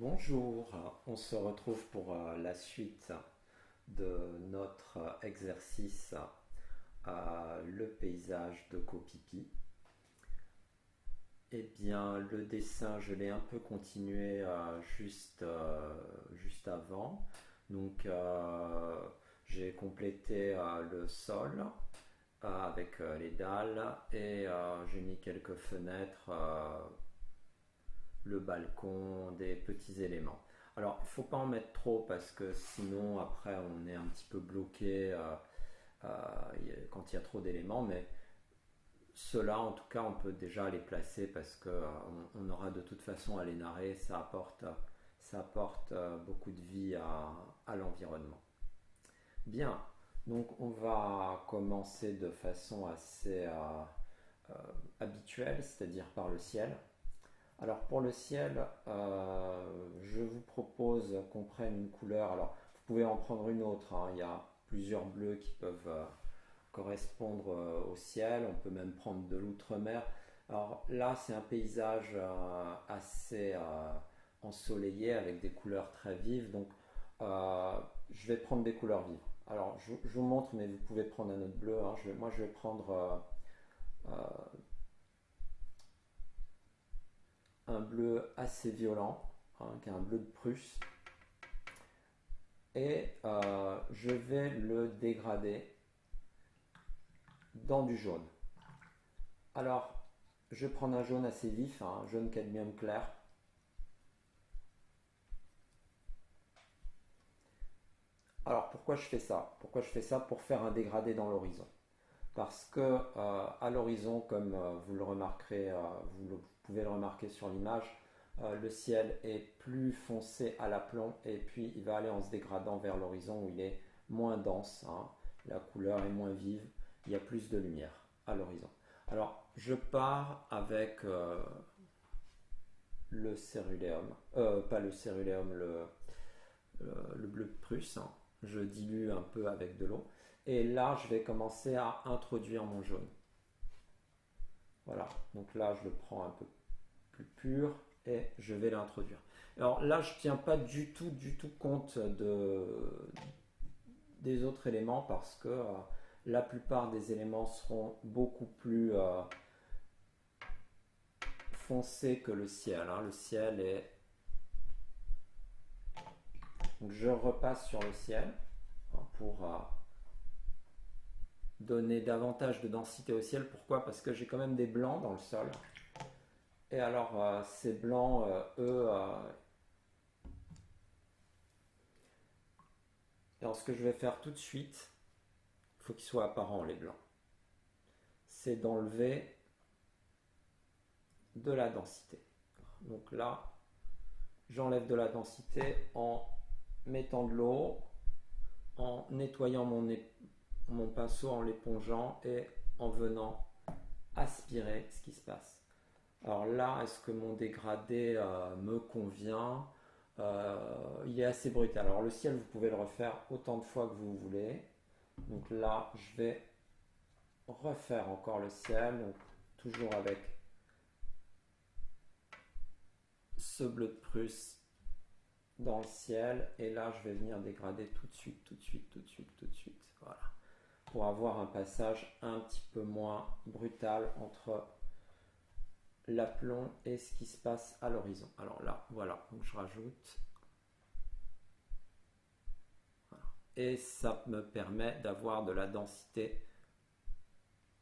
Bonjour, on se retrouve pour la suite de notre exercice le paysage de Kopipi. Eh bien, le dessin, je l'ai un peu continué juste avant. Donc, j'ai complété le sol avec les dalles et j'ai mis quelques fenêtres, le balcon, des petits éléments. Alors, il ne faut pas en mettre trop parce que sinon, après, on est un petit peu bloqué quand il y a trop d'éléments. Mais ceux-là, en tout cas, on peut déjà les placer parce qu'on aura de toute façon à les narrer. Ça apporte beaucoup de vie à l'environnement. Bien, donc on va commencer de façon assez habituelle, c'est-à-dire par le ciel. Alors pour le ciel, je vous propose qu'on prenne une couleur. Alors vous pouvez en prendre une autre, hein. Il y a plusieurs bleus qui peuvent correspondre au ciel. On peut même prendre de l'outre-mer. Alors là, c'est un paysage assez ensoleillé avec des couleurs très vives. Donc je vais prendre des couleurs vives. Alors je vous montre, mais vous pouvez prendre un autre bleu, hein. Moi je vais prendre un bleu assez violent, hein, qui est un bleu de Prusse, et je vais le dégrader dans du jaune. Alors, je vais prendre un jaune assez vif, hein, un jaune cadmium clair. Alors, pourquoi je fais ça? Pourquoi je fais ça? Pour faire un dégradé dans l'horizon. Parce que à l'horizon, comme vous le remarquerez, vous pouvez le remarquer sur l'image, le ciel est plus foncé à l'aplomb et puis il va aller en se dégradant vers l'horizon où il est moins dense, hein. La couleur est moins vive, il y a plus de lumière à l'horizon. Alors je pars avec le céruléum, pas le céruléum, le bleu de Prusse, hein. Je dilue un peu avec de l'eau et là je vais commencer à introduire mon jaune. Voilà, donc là je le prends un peu plus pur et je vais l'introduire. Alors là, je ne tiens pas du tout compte des autres éléments parce que la plupart des éléments seront beaucoup plus foncés que le ciel, hein. Le ciel est... Donc je repasse sur le ciel, hein, pour donner davantage de densité au ciel. Pourquoi? Parce que j'ai quand même des blancs dans le sol. Et alors, ces blancs, eux, alors ce que je vais faire tout de suite, il faut qu'ils soient apparents les blancs, c'est d'enlever de la densité. Donc là, j'enlève de la densité en mettant de l'eau, en nettoyant mon pinceau, en l'épongeant et en venant aspirer ce qui se passe. Alors là, est-ce que mon dégradé me convient? Il est assez brutal. Alors le ciel, vous pouvez le refaire autant de fois que vous voulez. Donc là, je vais refaire encore le ciel, donc toujours avec ce bleu de Prusse dans le ciel. Et là, je vais venir dégrader tout de suite, tout de suite, tout de suite, tout de suite. Voilà. Pour avoir un passage un petit peu moins brutal entre l'aplomb et ce qui se passe à l'horizon. Alors là, voilà, donc je rajoute. Voilà. Et ça me permet d'avoir de la densité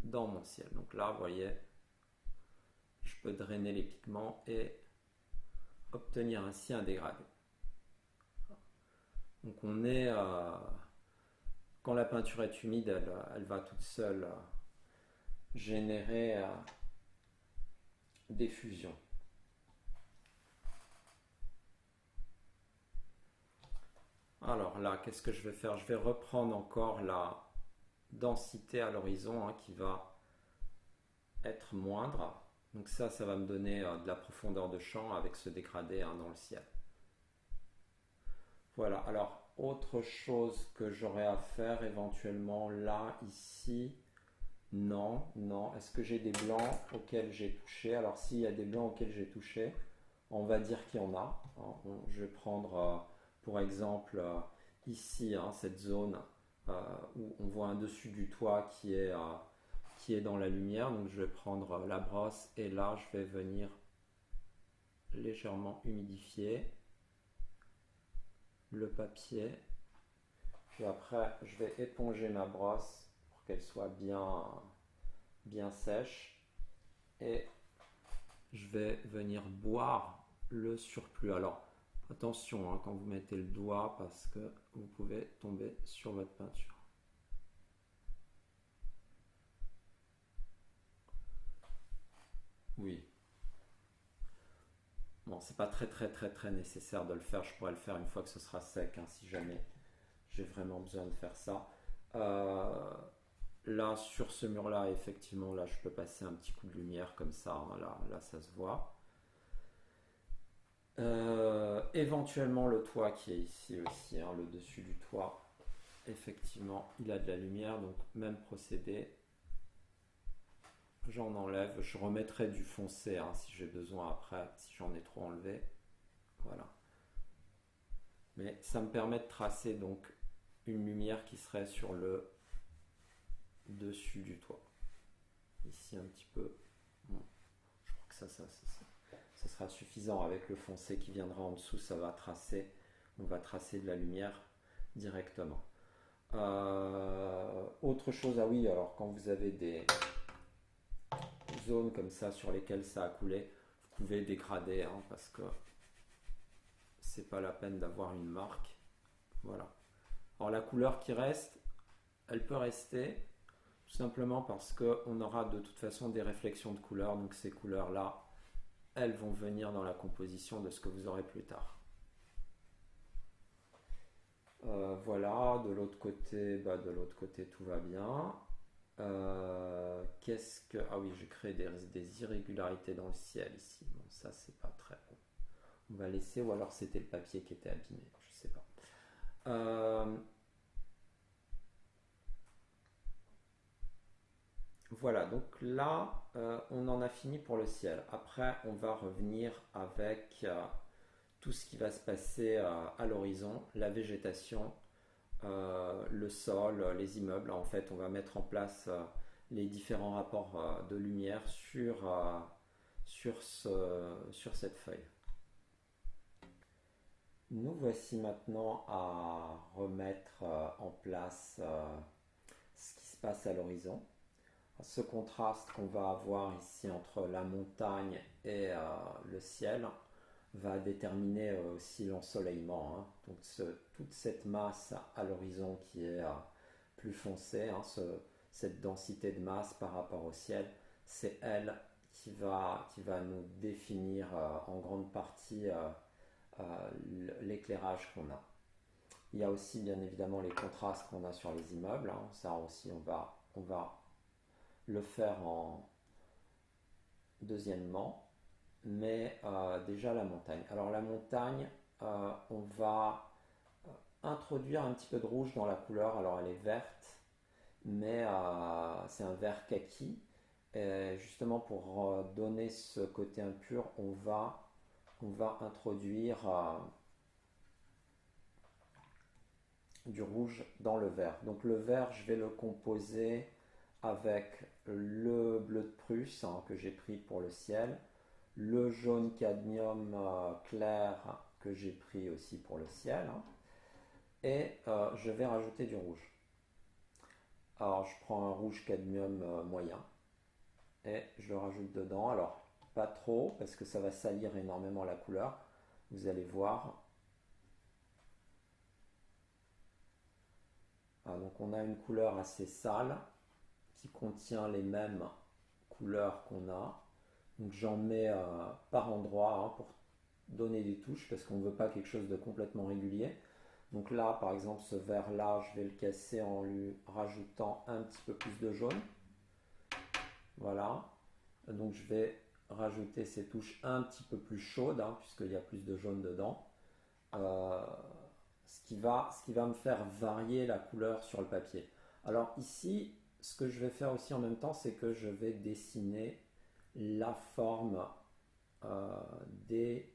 dans mon ciel. Donc là, vous voyez, je peux drainer les pigments et obtenir ainsi un dégradé. Donc on est... quand la peinture est humide, elle va toute seule générer des fusions. Alors là, qu'est-ce que je vais faire? Je vais reprendre encore la densité à l'horizon, hein, qui va être moindre. Donc ça va me donner de la profondeur de champ avec ce dégradé, hein, dans le ciel. Voilà, alors autre chose que j'aurais à faire éventuellement là, ici, non, non. Est-ce que j'ai des blancs auxquels j'ai touché? Alors s'il y a des blancs auxquels j'ai touché, On va dire qu'il y en a. Je vais prendre pour exemple ici cette zone où on voit un dessus du toit qui est dans la lumière. Donc je vais prendre la brosse et là je vais venir légèrement humidifier le papier. Puis après je vais éponger ma brosse pour qu'elle soit bien sèche et je vais venir boire le surplus. Alors attention quand vous mettez le doigt parce que vous pouvez tomber sur votre peinture. Oui. Bon, c'est pas très nécessaire de le faire. Je pourrais le faire une fois que ce sera sec, si jamais j'ai vraiment besoin de faire ça. Là, sur ce mur-là, effectivement, là, je peux passer un petit coup de lumière comme ça. Là, ça se voit. Éventuellement, le toit qui est ici aussi, le dessus du toit, effectivement, il a de la lumière. Donc, même procédé. J'en enlève. Je remettrai du foncé si j'ai besoin après, si j'en ai trop enlevé. Voilà. Mais ça me permet de tracer donc une lumière qui serait sur le dessus du toit. Ici un petit peu. Bon, je crois que ça sera suffisant avec le foncé qui viendra en dessous. Ça va tracer. On va tracer de la lumière directement. Autre chose, oui, alors quand vous avez des zones comme ça sur lesquelles ça a coulé, vous pouvez dégrader parce que c'est pas la peine d'avoir une marque. Voilà. Alors la couleur qui reste, elle peut rester tout simplement parce qu'on aura de toute façon des réflexions de couleurs. Donc ces couleurs-là, elles vont venir dans la composition de ce que vous aurez plus tard. Voilà, de l'autre côté tout va bien. Ah oui, j'ai créé des irrégularités dans le ciel ici. Bon, ça c'est pas très bon. On va laisser, ou alors c'était le papier qui était abîmé, je sais pas. Voilà, donc là, on en a fini pour le ciel. Après, on va revenir avec tout ce qui va se passer à l'horizon, la végétation, le sol, les immeubles. En fait, on va mettre en place les différents rapports de lumière sur cette feuille. Nous voici maintenant à remettre en place ce qui se passe à l'horizon. Ce contraste qu'on va avoir ici entre la montagne et le ciel va déterminer aussi l'ensoleillement. Donc toute cette masse à l'horizon qui est plus foncée, cette densité de masse par rapport au ciel, c'est elle qui va nous définir en grande partie l'éclairage qu'on a. Il y a aussi bien évidemment les contrastes qu'on a sur les immeubles. Ça aussi on va le faire en deuxièmement, mais déjà la montagne. Alors la montagne, on va introduire un petit peu de rouge dans la couleur. Alors elle est verte, mais c'est un vert kaki. Et justement pour donner ce côté impur, on va introduire du rouge dans le vert. Donc le vert, je vais le composer avec le bleu de Prusse que j'ai pris pour le ciel, le jaune cadmium clair que j'ai pris aussi pour le ciel, et je vais rajouter du rouge. Alors je prends un rouge cadmium moyen et je le rajoute dedans. Alors pas trop parce que ça va salir énormément la couleur. Vous allez voir. Donc on a une couleur assez sale qui contient les mêmes couleurs qu'on a. Donc j'en mets par endroit pour donner des touches parce qu'on ne veut pas quelque chose de complètement régulier. Donc là par exemple ce vert là je vais le casser en lui rajoutant un petit peu plus de jaune. Voilà. Donc je vais rajouter ces touches un petit peu plus chaudes puisqu'il y a plus de jaune dedans. Ce qui va me faire varier la couleur sur le papier. Alors ici, ce que je vais faire aussi en même temps, c'est que je vais dessiner la forme des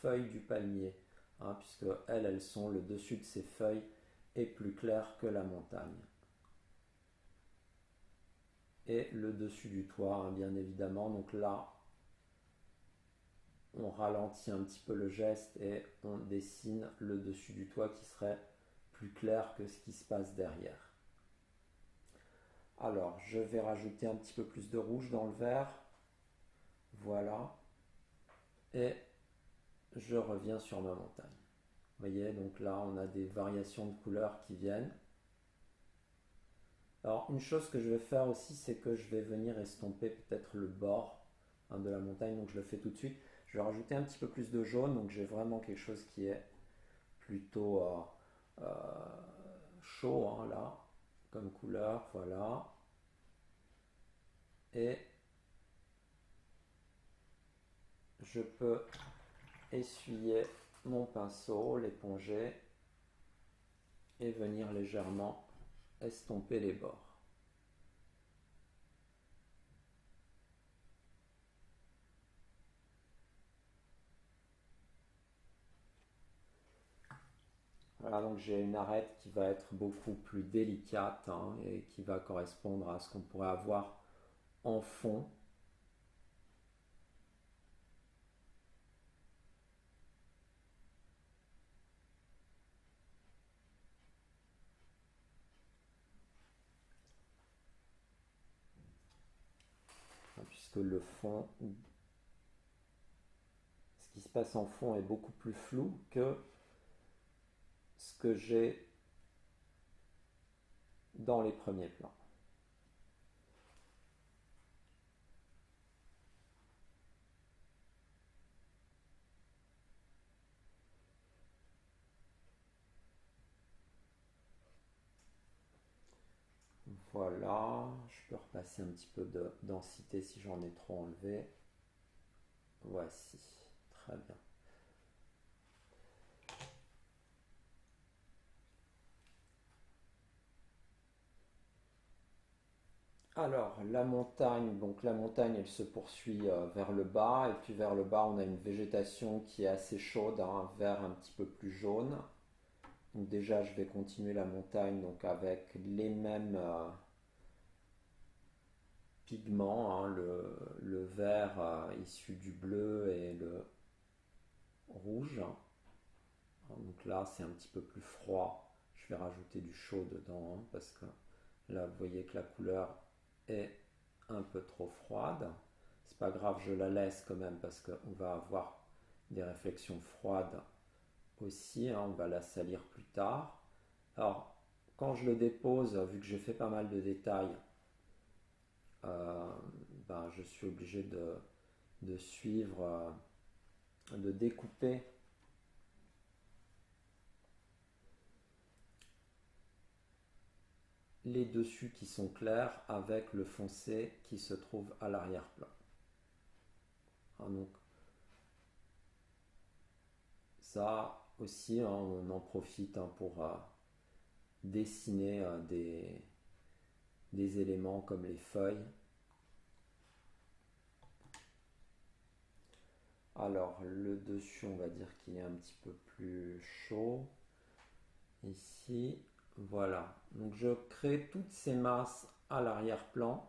feuilles du palmier, hein, puisque elles sont, le dessus de ces feuilles est plus clair que la montagne. Et le dessus du toit, hein, bien évidemment. Donc là, on ralentit un petit peu le geste et on dessine le dessus du toit qui serait plus clair que ce qui se passe derrière. Alors, je vais rajouter un petit peu plus de rouge dans le vert. Voilà. Et je reviens sur ma montagne. Vous voyez, donc là, on a des variations de couleurs qui viennent. Alors, une chose que je vais faire aussi, c'est que je vais venir estomper peut-être le bord, hein, de la montagne. Donc, je le fais tout de suite. Je vais rajouter un petit peu plus de jaune. Donc, j'ai vraiment quelque chose qui est plutôt chaud, hein, là, comme couleur. Voilà. Et je peux essuyer mon pinceau, l'éponger et venir légèrement estomper les bords. Voilà, donc j'ai une arête qui va être beaucoup plus délicate, hein, et qui va correspondre à ce qu'on pourrait avoir en fond. Puisque le fond, ce qui se passe en fond est beaucoup plus flou que ce que j'ai dans les premiers plans. Voilà, je peux repasser un petit peu de densité si j'en ai trop enlevé. Voici, très bien. Alors, la montagne, donc la montagne, elle se poursuit vers le bas, et puis vers le bas, on a une végétation qui est assez chaude, hein, un vert un petit peu plus jaune. Donc déjà, je vais continuer la montagne donc avec les mêmes pigments, hein, le vert issu du bleu et le rouge. Donc là, c'est un petit peu plus froid. Je vais rajouter du chaud dedans, hein, parce que là, vous voyez que la couleur est un peu trop froide. C'est pas grave, je la laisse quand même parce qu'on va avoir des réflexions froides aussi, hein, on va la salir plus tard. Alors, quand je le dépose, vu que j'ai fait pas mal de détails, je suis obligé de suivre, de découper les dessus qui sont clairs avec le foncé qui se trouve à l'arrière-plan. Donc ça aussi, hein, on en profite, hein, pour dessiner des éléments comme les feuilles. Alors le dessus, on va dire qu'il est un petit peu plus chaud. Ici, voilà. Donc je crée toutes ces masses à l'arrière-plan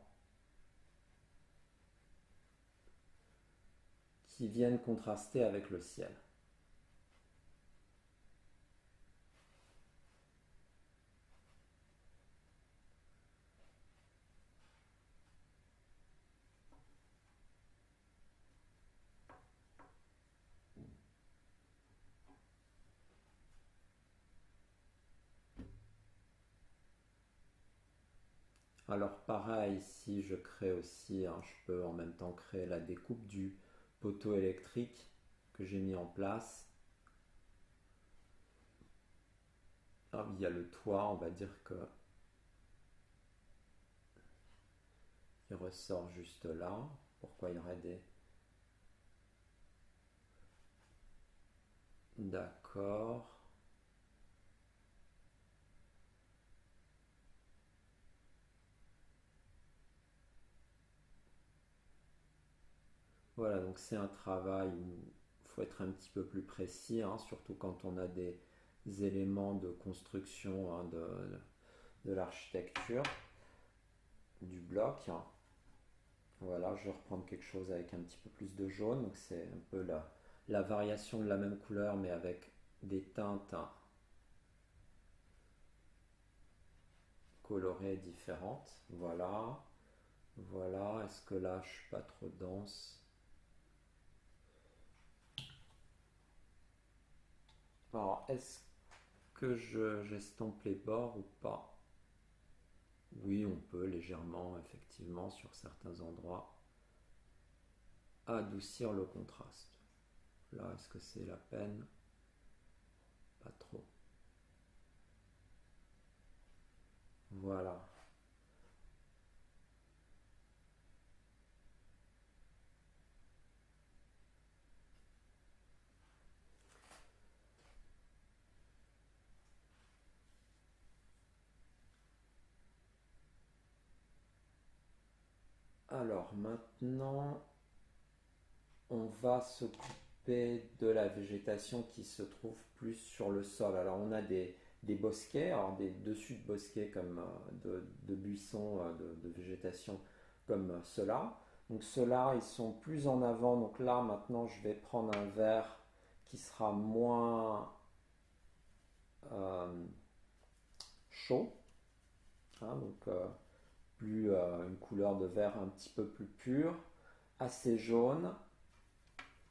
qui viennent contraster avec le ciel. Alors pareil, ici je crée aussi, hein, je peux en même temps créer la découpe du poteau électrique que j'ai mis en place. Alors, il y a le toit, on va dire que il ressort juste là. Pourquoi il y aurait des... D'accord. Voilà, donc c'est un travail où il faut être un petit peu plus précis, hein, surtout quand on a des éléments de construction, hein, de l'architecture, du bloc. Voilà, je vais reprendre quelque chose avec un petit peu plus de jaune. Donc c'est un peu la variation de la même couleur, mais avec des teintes colorées différentes. Voilà, voilà. Est-ce que là, je suis pas trop dense? Alors, est-ce que j'estompe les bords ou pas? Oui, on peut légèrement, effectivement, sur certains endroits, adoucir le contraste. Là, est-ce que c'est la peine? Pas trop. Voilà. Alors maintenant, on va s'occuper de la végétation qui se trouve plus sur le sol. Alors on a des bosquets, alors des dessus de bosquets comme de buissons, de végétation comme ceux-là. Donc ceux-là, ils sont plus en avant. Donc là, maintenant, je vais prendre un vert qui sera moins euh, chaud, hein, donc plus une couleur de vert un petit peu plus pure, assez jaune.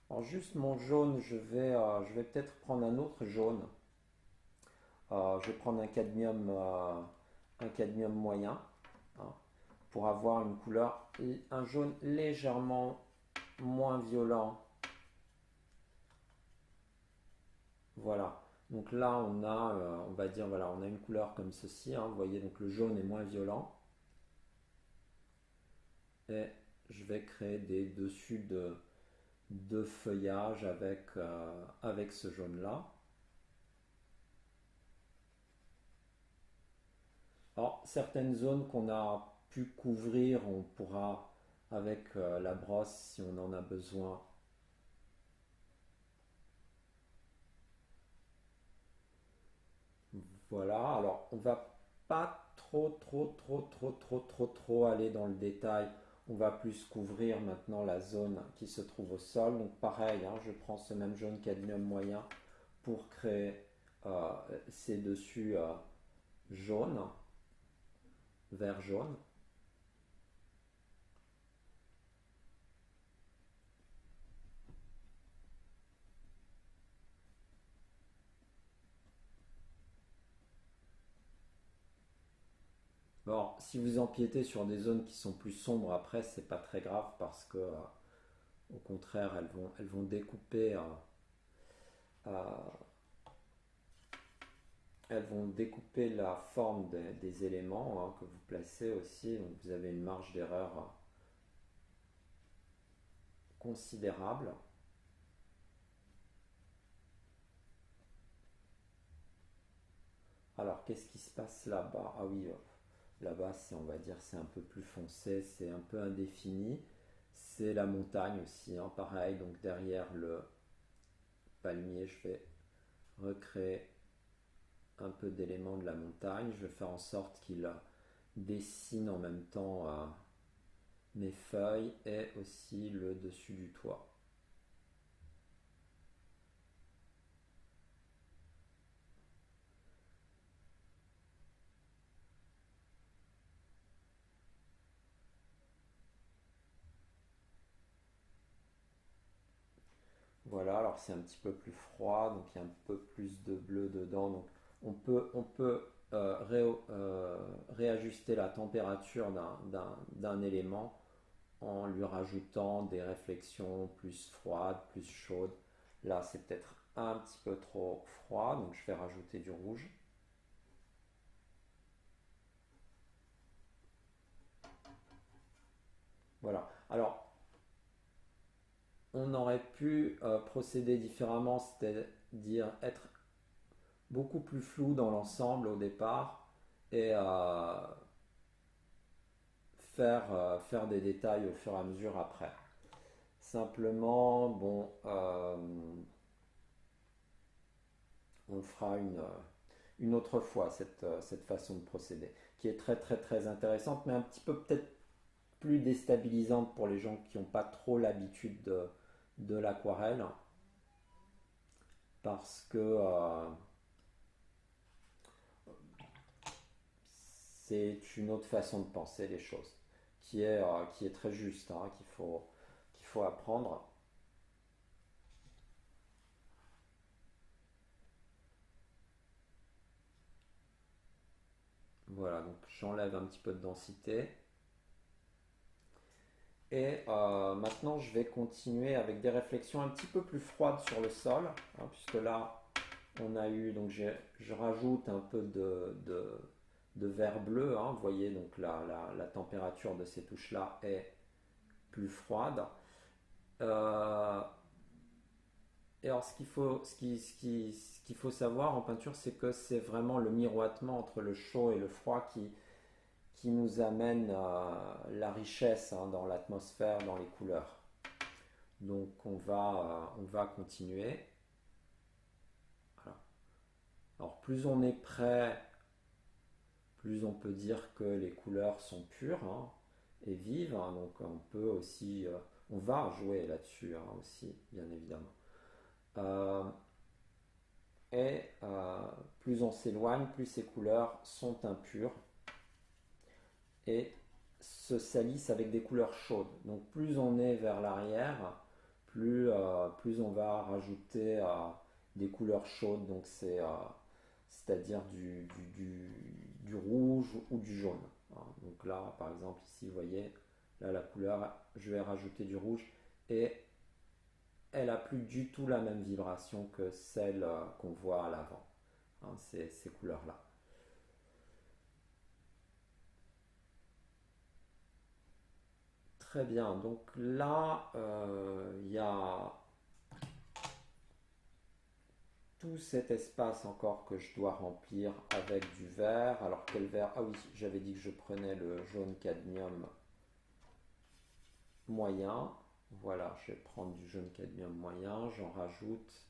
Alors juste mon jaune, je vais peut-être prendre un autre jaune. Je vais prendre un cadmium moyen, hein, pour avoir une couleur, un jaune légèrement moins violent. Voilà. Donc là, on va dire, voilà, on a une couleur comme ceci, hein, vous voyez, donc le jaune est moins violent. Et je vais créer des dessus de feuillage avec ce jaune-là. Alors, certaines zones qu'on a pu couvrir, on pourra, avec la brosse, si on en a besoin, voilà. Alors, on va pas trop aller dans le détail. On va plus couvrir maintenant la zone qui se trouve au sol. Donc, pareil, hein, je prends ce même jaune cadmium moyen pour créer ces dessus jaunes, vert jaune. Bon, si vous empiétez sur des zones qui sont plus sombres après, c'est pas très grave parce que, au contraire, elles vont découper, euh, elles vont découper la forme des éléments, hein, que vous placez aussi. Donc vous avez une marge d'erreur considérable. Alors, qu'est-ce qui se passe là-bas? Ah oui, là-bas, on va dire, c'est un peu plus foncé, c'est un peu indéfini. C'est la montagne aussi, hein, pareil. Donc derrière le palmier, je vais recréer un peu d'éléments de la montagne. Je vais faire en sorte qu'il dessine en même temps mes feuilles et aussi le dessus du toit. Voilà, alors c'est un petit peu plus froid, donc il y a un peu plus de bleu dedans. Donc on peut réajuster la température d'un élément en lui rajoutant des réflexions plus froides, plus chaudes. Là, c'est peut-être un petit peu trop froid, donc je vais rajouter du rouge. Voilà. Alors, on aurait pu procéder différemment, c'est-à-dire être beaucoup plus flou dans l'ensemble au départ et faire des détails au fur et à mesure après. simplement, bon, on le fera une autre fois, cette façon de procéder, qui est très très très intéressante, mais un petit peu peut-être plus déstabilisante pour les gens qui n'ont pas trop l'habitude de l'aquarelle, parce que c'est une autre façon de penser les choses, qui est très juste, hein, qu'il faut apprendre. Voilà, donc j'enlève un petit peu de densité. Et maintenant, je vais continuer avec des réflexions un petit peu plus froides sur le sol, hein, puisque là, on a eu, donc je rajoute un peu de vert bleu, hein, vous voyez, donc la température de ces touches-là est plus froide. Euh, et alors, ce qu'il faut savoir en peinture, c'est que c'est vraiment le miroitement entre le chaud et le froid qui nous amène la richesse, hein, dans l'atmosphère, dans les couleurs. Donc on va continuer. Voilà. Alors plus on est près, plus on peut dire que les couleurs sont pures, hein, et vives, hein. Donc on peut aussi, on va jouer là-dessus, hein, aussi, bien évidemment. Euh, et plus on s'éloigne, plus ces couleurs sont impures et se salissent avec des couleurs chaudes. Donc plus on est vers l'arrière, plus on va rajouter des couleurs chaudes, donc c'est-à-dire du rouge ou du jaune, hein. Donc là, par exemple, ici, vous voyez, là la couleur, je vais rajouter du rouge et elle a plus du tout la même vibration que celle qu'on voit à l'avant, hein, ces couleurs-là. Très bien, donc là, il y a tout cet espace encore que je dois remplir avec du vert. Alors quel vert? Ah oui, j'avais dit que je prenais le jaune cadmium moyen. Voilà, je vais prendre du jaune cadmium moyen, j'en rajoute